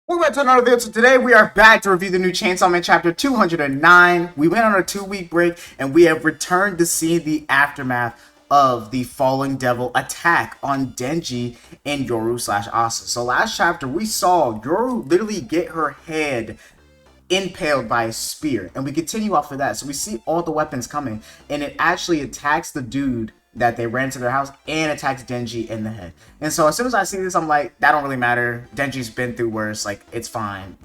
Welcome back to another video. So today we are back to review the new Chainsaw Man chapter 209. We went on a 2-week break and we have returned to see the aftermath of the Falling Devil attack on Denji and Yoru / Asa. So last chapter we saw Yoru literally get her head impaled by a spear, and we continue off of that. So we see all the weapons coming, and it actually attacks the dude that they ran to their house and attacks Denji in the head. And so as soon as I see this, I'm like, that don't really matter. Denji's been through worse. Like, it's fine.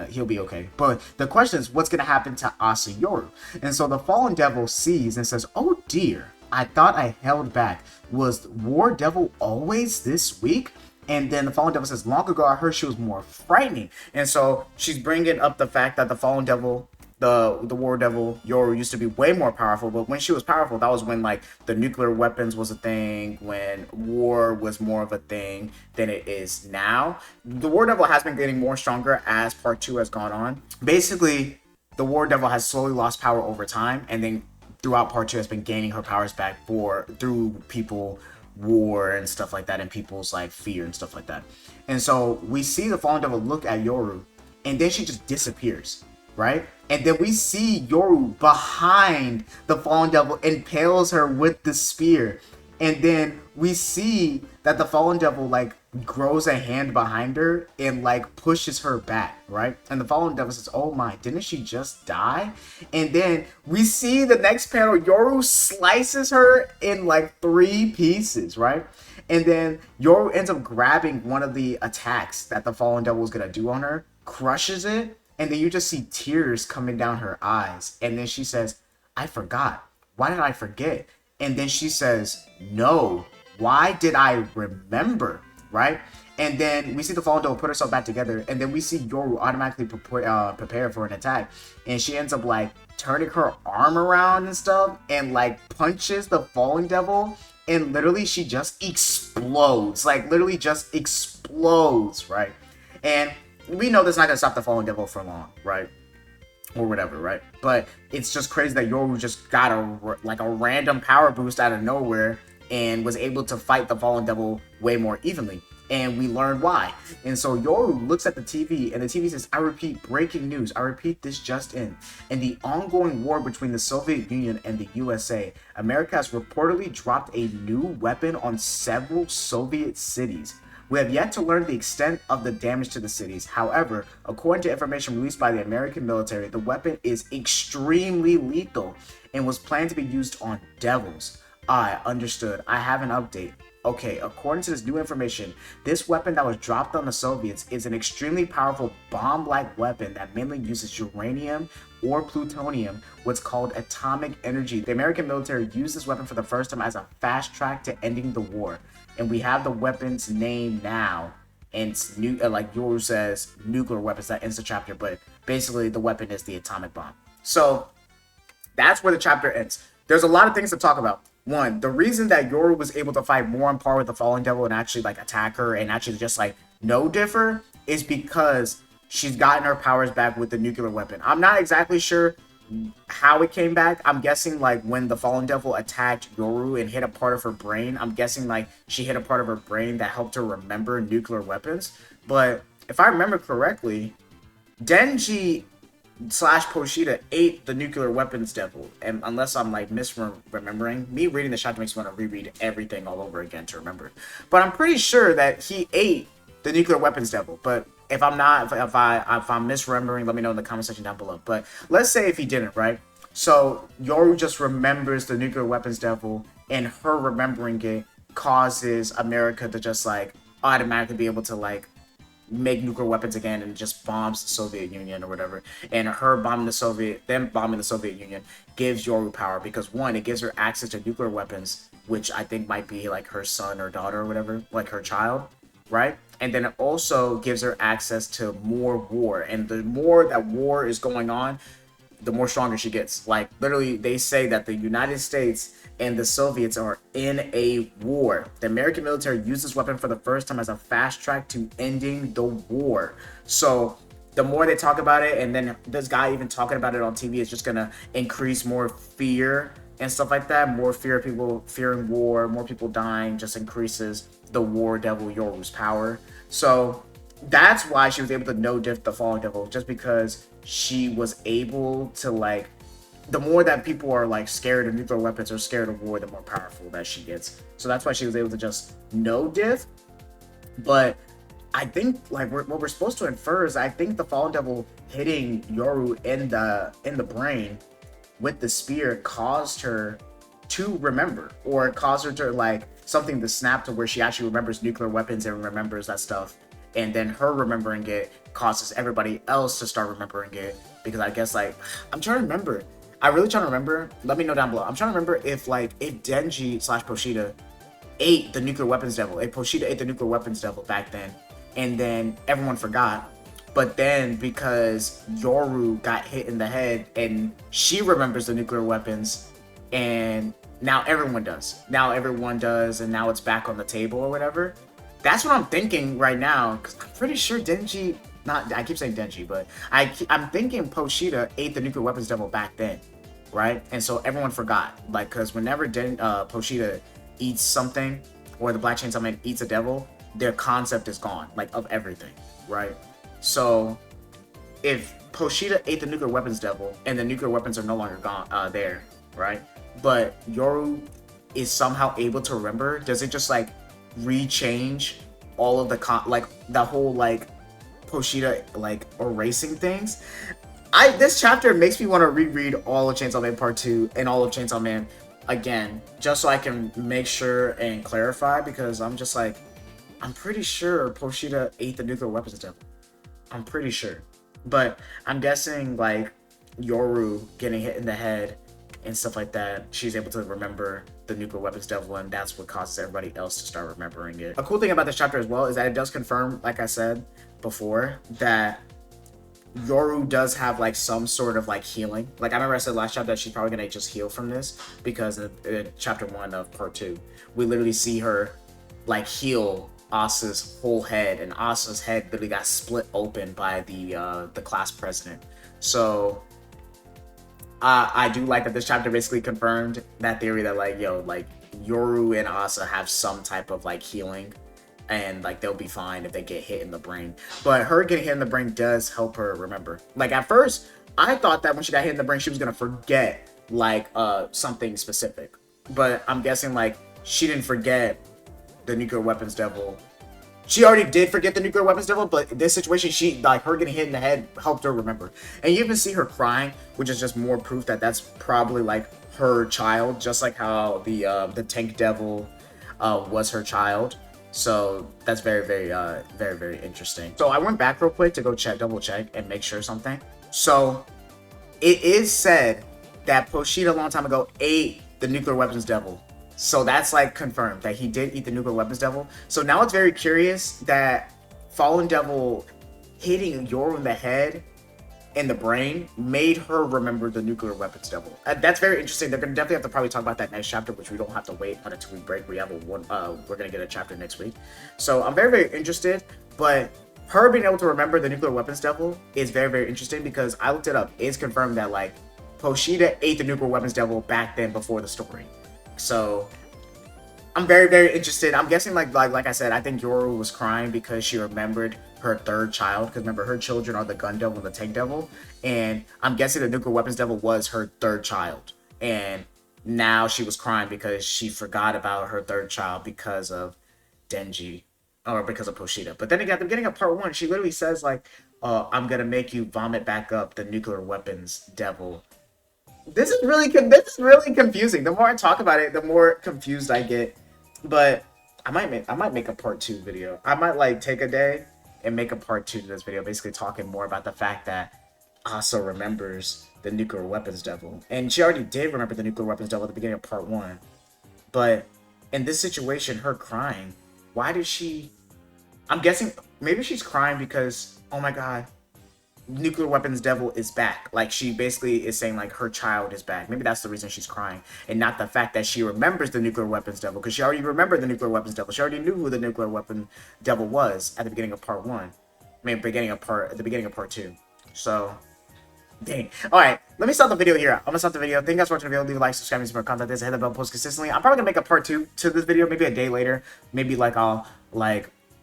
He'll be okay. But the question is, what's gonna happen to Asa Yoru? And so the Fallen Devil sees and says, oh dear, I thought I held back. Was War Devil always this weak? And then the Fallen Devil says, long ago I heard she was more frightening. And so she's bringing up the fact that the Fallen Devil, the War Devil Yoru, used to be way more powerful. But when she was powerful, that was when like the nuclear weapons was a thing, when war was more of a thing than it is now. The War Devil has been getting more stronger as part 2 has gone on. Basically, the War Devil has slowly lost power over time, and then throughout part 2 has been gaining her powers back through people, war and stuff like that, and people's like fear and stuff like that. And so we see the Fallen Devil look at Yoru, and then she just disappears, right? And then we see Yoru behind the Fallen Devil impales her with the spear. And then we see that the Fallen Devil like grows a hand behind her and like pushes her back, right? And the Fallen Devil says, oh my, didn't she just die? And then we see the next panel, Yoru slices her in like 3 pieces, right? And then Yoru ends up grabbing one of the attacks that the Fallen Devil was gonna do on her, crushes it, and then you just see tears coming down her eyes. And then she says, I forgot. Why did I forget? And then she says, no, why did I remember, right? And then we see the Fallen Devil put herself back together, and then we see Yoru automatically prepare for an attack. And she ends up like turning her arm around and stuff, and like punches the Fallen Devil, and literally she just explodes, like literally just explodes, right? And we know that's not gonna stop the Fallen Devil for long, right? Or whatever, right? But it's just crazy that Yoru just got a random power boost out of nowhere and was able to fight the Fallen Devil way more evenly. And we learned why. And so Yoru looks at the TV, and the TV says, I repeat, breaking news. I repeat this just in. In the ongoing war between the Soviet Union and the USA, America has reportedly dropped a new weapon on several Soviet cities. We have yet to learn the extent of the damage to the cities. However, according to information released by the American military, the weapon is extremely lethal and was planned to be used on devils. I understood. I have an update. Okay, according to this new information, this weapon that was dropped on the Soviets is an extremely powerful bomb-like weapon that mainly uses uranium or plutonium, what's called atomic energy. The American military used this weapon for the first time as a fast track to ending the war. And we have the weapon's name now, and it's new, like Yoru says, nuclear weapons. That ends the chapter, but basically the weapon is the atomic bomb. So that's where the chapter ends. There's a lot of things to talk about. One, the reason that Yoru was able to fight more on par with the Fallen Devil and actually like attack her and actually just like no differ is because she's gotten her powers back with the nuclear weapon. I'm not exactly sure how it came back. I'm guessing like when the Fallen Devil attacked Yoru and hit a part of her brain, I'm guessing like she hit a part of her brain that helped her remember nuclear weapons. But if I remember correctly, Denji / Poshita ate the nuclear weapons devil, and unless I'm like misremembering, me reading the chapter makes me want to reread everything all over again to remember. But I'm pretty sure that he ate the nuclear weapons devil. But if I'm not, if I'm misremembering, let me know in the comment section down below. But let's say if he didn't, right? So Yoru just remembers the nuclear weapons devil, and her remembering it causes America to just like automatically be able to like make nuclear weapons again and just bombs the Soviet Union or whatever. And her bombing the Soviet Union gives Yoru power because one, it gives her access to nuclear weapons, which I think might be like her son or daughter or whatever, like her child, right? And then it also gives her access to more war. And the more that war is going on, the more stronger she gets. Like literally, they say that the United States and the Soviets are in a war. The American military used this weapon for the first time as a fast track to ending the war. So the more they talk about it, and then this guy even talking about it on TV, is just gonna increase more fear and stuff like that. More fear of people fearing war, more people dying, just increases the War Devil Yoru's power. So that's why she was able to know diff the falling devil, just because she was able to like, the more that people are like scared of nuclear weapons or scared of war, the more powerful that she gets. So that's why she was able to just know diff. But I think like what we're supposed to infer is I think the fallen devil hitting Yoru in the brain with the spear caused her to remember, or caused her to like something to snap to where she actually remembers nuclear weapons and remembers that stuff. And then her remembering it causes everybody else to start remembering it. Because I guess like, I'm trying to remember. I'm really trying to remember. Let me know down below. I'm trying to remember if Denji / Poshita ate the nuclear weapons devil. If Poshita ate the nuclear weapons devil back then, and then everyone forgot. But then because Yoru got hit in the head and she remembers the nuclear weapons, and now everyone does. Now everyone does, and now it's back on the table or whatever. That's what I'm thinking right now, because I'm pretty sure Denji, I keep saying Denji, but I'm thinking Poshita ate the nuclear weapons devil back then, right? And so everyone forgot, like, because whenever Poshita eats something, or the Black Chainsaw Man eats a devil, their concept is gone, like, of everything, right? So if Poshita ate the nuclear weapons devil, and the nuclear weapons are no longer gone there, right? But Yoru is somehow able to remember, does it just like rechange all of the the whole like Poshita like erasing things? This chapter makes me want to reread all of Chainsaw Man Part 2 and all of Chainsaw Man again, just so I can make sure and clarify, because I'm just like, I'm pretty sure Poshita ate the nuclear weapons devil. I'm pretty sure. But I'm guessing like Yoru getting hit in the head and stuff like that, she's able to remember the nuclear weapons devil, and that's what causes everybody else to start remembering it. A cool thing about this chapter as well is that it does confirm, like I said before, that Yoru does have like some sort of like healing. Like I remember I said last chapter that she's probably gonna just heal from this, because in chapter 1 of part 2, we literally see her like heal Asa's whole head, and Asa's head literally got split open by the class president. So I do like that this chapter basically confirmed that theory that like, yo, like Yoru and Asa have some type of like healing, and like they'll be fine if they get hit in the brain. But her getting hit in the brain does help her remember. Like at first I thought that when she got hit in the brain she was gonna forget like something specific, but I'm guessing like she didn't forget the nuclear weapons devil. She already did forget the nuclear weapons devil, but in this situation, she like her getting hit in the head helped her remember. And you even see her crying, which is just more proof that that's probably like her child, just like how the tank devil was her child. So that's very, very, very, very interesting. So I went back real quick to go double check and make sure something. So it is said that Poshita a long time ago ate the nuclear weapons devil. So that's like confirmed that he did eat the nuclear weapons devil. So now it's very curious that Fallen Devil hitting Yoru in the head and the brain made her remember the nuclear weapons devil. That's very interesting. They're gonna definitely have to probably talk about that next chapter, which we don't have to wait on a 2-week break. We have we're gonna get a chapter next week. So I'm very, very interested. But her being able to remember the nuclear weapons devil is very, very interesting, because I looked it up. It's confirmed that like Poshita ate the nuclear weapons devil back then before the story. So I'm very, very interested. I'm guessing like I said, I think Yoru was crying because she remembered her third child, because remember her children are the gun devil and the tank devil, and I'm guessing the nuclear weapons devil was her third child, and now she was crying because she forgot about her third child because of Denji, or because of Poshita. But then again, at the beginning of part 1, she literally says like, I'm gonna make you vomit back up the nuclear weapons devil. This is really confusing. The more I talk about it, the more confused I get. But I might make a part 2 video. I might like take a day and make a part 2 to this video, basically talking more about the fact that Asa remembers the nuclear weapons devil, and she already did remember the nuclear weapons devil at the beginning of part 1. But in this situation, her crying, why did she? I'm guessing maybe she's crying because, oh my god, nuclear weapons devil is back. Like she basically is saying like her child is back. Maybe that's the reason she's crying, and not the fact that she remembers the nuclear weapons devil, because she already remembered the nuclear weapons devil. She already knew who the nuclear weapon devil was at the beginning of part 1. I mean, at the beginning of part 2. So dang. Alright, let me start the video here. I'm gonna start the video. Thank you guys for watching the video. Leave a like, subscribe, and some more content. Hit the bell, post consistently. I'm probably gonna make a part 2 to this video, maybe a day later. Maybe like I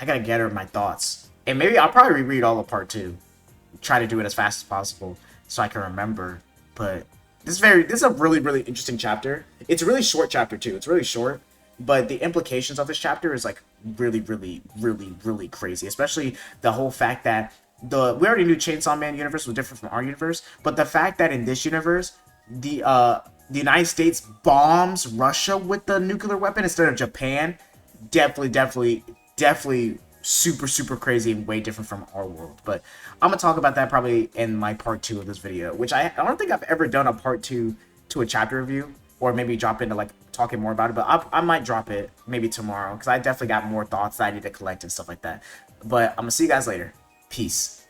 gotta gather my thoughts And maybe I'll probably reread all of part 2. Try to do it as fast as possible so I can remember. But this is a really, really interesting chapter. It's a really short chapter too. It's really short, but the implications of this chapter is like really, really, really, really crazy. Especially the whole fact that we already knew Chainsaw Man universe was different from our universe, but the fact that in this universe the United States bombs Russia with the nuclear weapon instead of Japan, definitely super, super crazy and way different from our world. But I'm gonna talk about that probably in my part 2 of this video, which I don't think I've ever done a part 2 to a chapter review, or maybe drop into like talking more about it. But I might drop it maybe tomorrow because I definitely got more thoughts that I need to collect and stuff like that. But I'm gonna see you guys later. Peace.